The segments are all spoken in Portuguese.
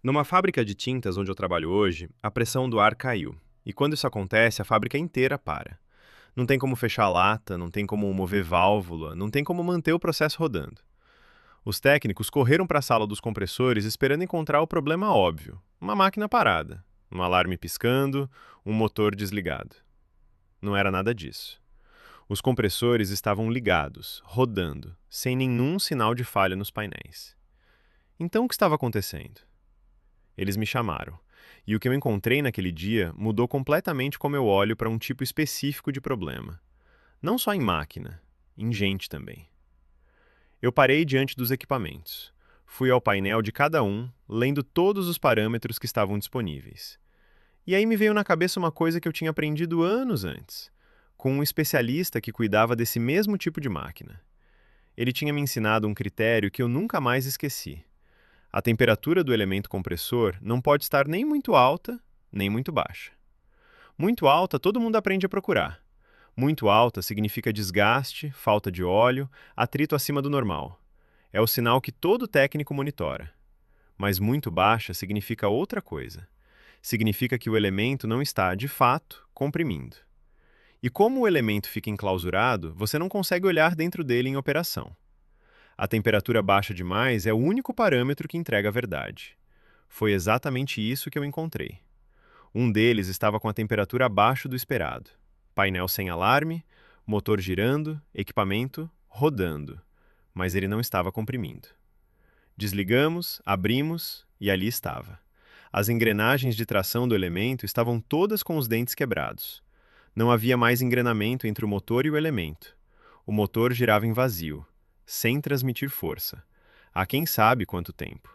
Numa fábrica de tintas onde eu trabalho hoje, a pressão do ar caiu. E quando isso acontece, a fábrica inteira para. Não tem como fechar a lata, não tem como mover válvula, não tem como manter o processo rodando. Os técnicos correram para a sala dos compressores esperando encontrar o problema óbvio: uma máquina parada, um alarme piscando, um motor desligado. Não era nada disso. Os compressores estavam ligados, rodando, sem nenhum sinal de falha nos painéis. Então o que estava acontecendo? Eles me chamaram. E o que eu encontrei naquele dia mudou completamente como eu olho para um tipo específico de problema. Não só em máquina, em gente também. Eu parei diante dos equipamentos. Fui ao painel de cada um, lendo todos os parâmetros que estavam disponíveis. E aí me veio na cabeça uma coisa que eu tinha aprendido anos antes, com um especialista que cuidava desse mesmo tipo de máquina. Ele tinha me ensinado um critério que eu nunca mais esqueci. A temperatura do elemento compressor não pode estar nem muito alta, nem muito baixa. Muito alta, todo mundo aprende a procurar. Muito alta significa desgaste, falta de óleo, atrito acima do normal. É o sinal que todo técnico monitora. Mas muito baixa significa outra coisa. Significa que o elemento não está, de fato, comprimindo. E como o elemento fica enclausurado, você não consegue olhar dentro dele em operação. A temperatura baixa demais é o único parâmetro que entrega a verdade. Foi exatamente isso que eu encontrei. Um deles estava com a temperatura abaixo do esperado. Painel sem alarme, motor girando, equipamento rodando. Mas ele não estava comprimindo. Desligamos, abrimos e ali estava. As engrenagens de tração do elemento estavam todas com os dentes quebrados. Não havia mais engrenamento entre o motor e o elemento. O motor girava em vazio, sem transmitir força. Há quem sabe quanto tempo.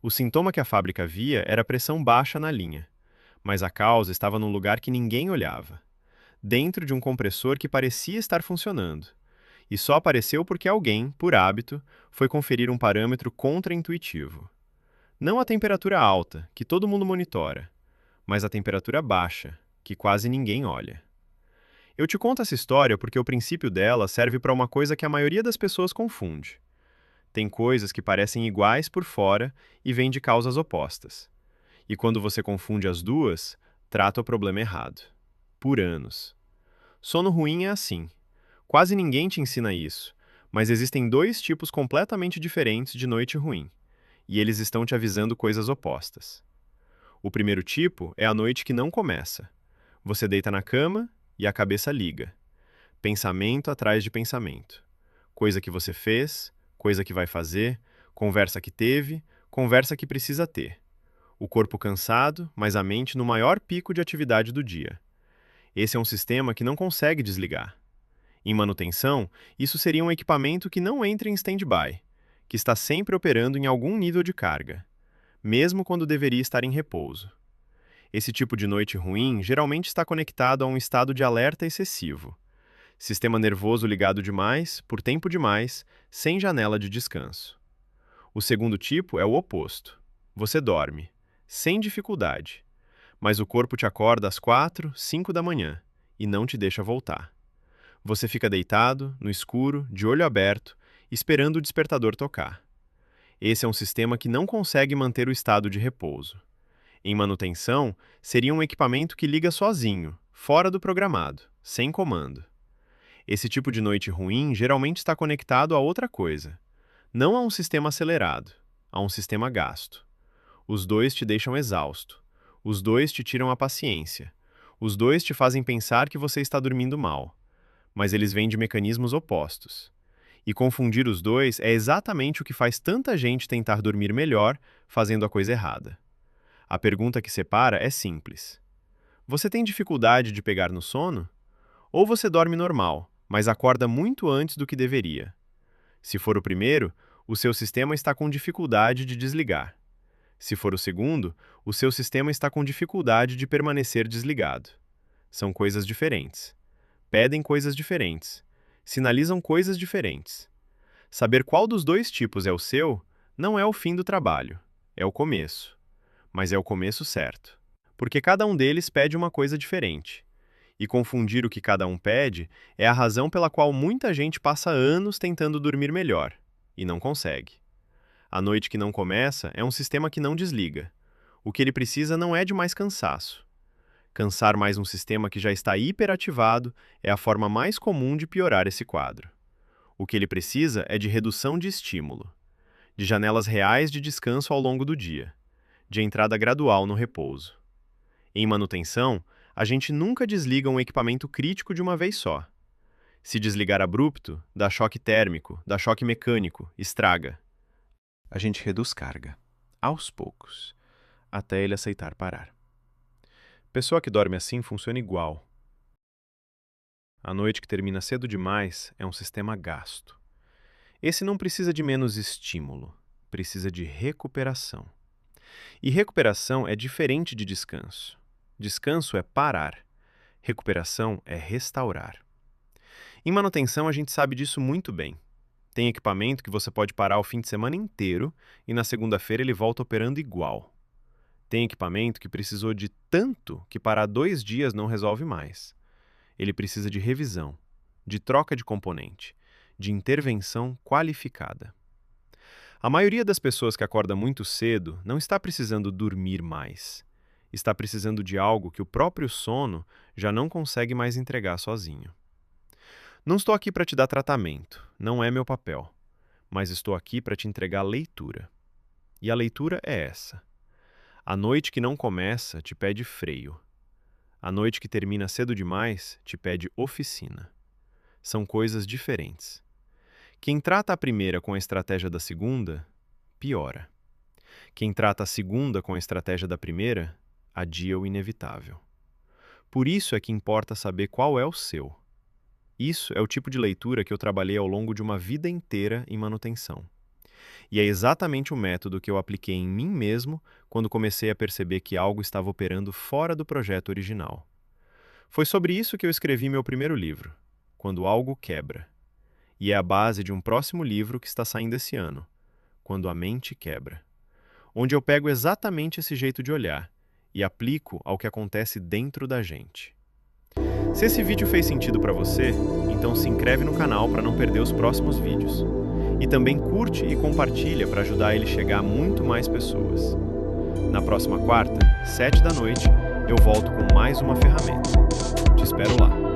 O sintoma que a fábrica via era pressão baixa na linha, mas a causa estava num lugar que ninguém olhava, dentro de um compressor que parecia estar funcionando, e só apareceu porque alguém, por hábito, foi conferir um parâmetro contraintuitivo. Não a temperatura alta, que todo mundo monitora, mas a temperatura baixa, que quase ninguém olha. Eu te conto essa história porque o princípio dela serve para uma coisa que a maioria das pessoas confunde. Tem coisas que parecem iguais por fora e vêm de causas opostas. E quando você confunde as duas, trata o problema errado. Por anos. Sono ruim é assim. Quase ninguém te ensina isso, mas existem dois tipos completamente diferentes de noite ruim, e eles estão te avisando coisas opostas. O primeiro tipo é a noite que não começa. Você deita na cama e a cabeça liga. Pensamento atrás de pensamento. Coisa que você fez, coisa que vai fazer, conversa que teve, conversa que precisa ter. O corpo cansado, mas a mente no maior pico de atividade do dia. Esse é um sistema que não consegue desligar. Em manutenção, isso seria um equipamento que não entra em stand-by, que está sempre operando em algum nível de carga, mesmo quando deveria estar em repouso. Esse tipo de noite ruim geralmente está conectado a um estado de alerta excessivo. Sistema nervoso ligado demais, por tempo demais, sem janela de descanso. O segundo tipo é o oposto. Você dorme, sem dificuldade, mas o corpo te acorda às 4, 5 da manhã e não te deixa voltar. Você fica deitado, no escuro, de olho aberto, esperando o despertador tocar. Esse é um sistema que não consegue manter o estado de repouso. Em manutenção, seria um equipamento que liga sozinho, fora do programado, sem comando. Esse tipo de noite ruim geralmente está conectado a outra coisa. Não a um sistema acelerado, a um sistema gasto. Os dois te deixam exausto. Os dois te tiram a paciência. Os dois te fazem pensar que você está dormindo mal. Mas eles vêm de mecanismos opostos. E confundir os dois é exatamente o que faz tanta gente tentar dormir melhor fazendo a coisa errada. A pergunta que separa é simples. Você tem dificuldade de pegar no sono? Ou você dorme normal, mas acorda muito antes do que deveria? Se for o primeiro, o seu sistema está com dificuldade de desligar. Se for o segundo, o seu sistema está com dificuldade de permanecer desligado. São coisas diferentes. Pedem coisas diferentes. Sinalizam coisas diferentes. Saber qual dos dois tipos é o seu não é o fim do trabalho, é o começo. Mas é o começo certo. Porque cada um deles pede uma coisa diferente. E confundir o que cada um pede é a razão pela qual muita gente passa anos tentando dormir melhor, e não consegue. A noite que não começa é um sistema que não desliga. O que ele precisa não é de mais cansaço. Cansar mais um sistema que já está hiperativado é a forma mais comum de piorar esse quadro. O que ele precisa é de redução de estímulo, de janelas reais de descanso ao longo do dia, de entrada gradual no repouso. Em manutenção, a gente nunca desliga um equipamento crítico de uma vez só. Se desligar abrupto, dá choque térmico, dá choque mecânico, estraga. A gente reduz carga, aos poucos, até ele aceitar parar. Pessoa que dorme assim funciona igual. A noite que termina cedo demais é um sistema gasto. Esse não precisa de menos estímulo, precisa de recuperação. E recuperação é diferente de descanso. Descanso é parar. Recuperação é restaurar. Em manutenção, a gente sabe disso muito bem. Tem equipamento que você pode parar o fim de semana inteiro e na segunda-feira ele volta operando igual. Tem equipamento que precisou de tanto que parar 2 dias não resolve mais. Ele precisa de revisão, de troca de componente, de intervenção qualificada. A maioria das pessoas que acorda muito cedo não está precisando dormir mais. Está precisando de algo que o próprio sono já não consegue mais entregar sozinho. Não estou aqui para te dar tratamento, não é meu papel, mas estou aqui para te entregar leitura. E a leitura é essa. A noite que não começa te pede freio. A noite que termina cedo demais te pede oficina. São coisas diferentes. Quem trata a primeira com a estratégia da segunda, piora. Quem trata a segunda com a estratégia da primeira, adia o inevitável. Por isso é que importa saber qual é o seu. Isso é o tipo de leitura que eu trabalhei ao longo de uma vida inteira em manutenção. E é exatamente o método que eu apliquei em mim mesmo quando comecei a perceber que algo estava operando fora do projeto original. Foi sobre isso que eu escrevi meu primeiro livro, Quando Algo Quebra. E é a base de um próximo livro que está saindo esse ano, Quando a Mente Quebra, onde eu pego exatamente esse jeito de olhar e aplico ao que acontece dentro da gente. Se esse vídeo fez sentido para você, então se inscreve no canal para não perder os próximos vídeos. E também curte e compartilha para ajudar ele a chegar a muito mais pessoas. Na próxima quarta, 7 da noite, eu volto com mais uma ferramenta. Te espero lá.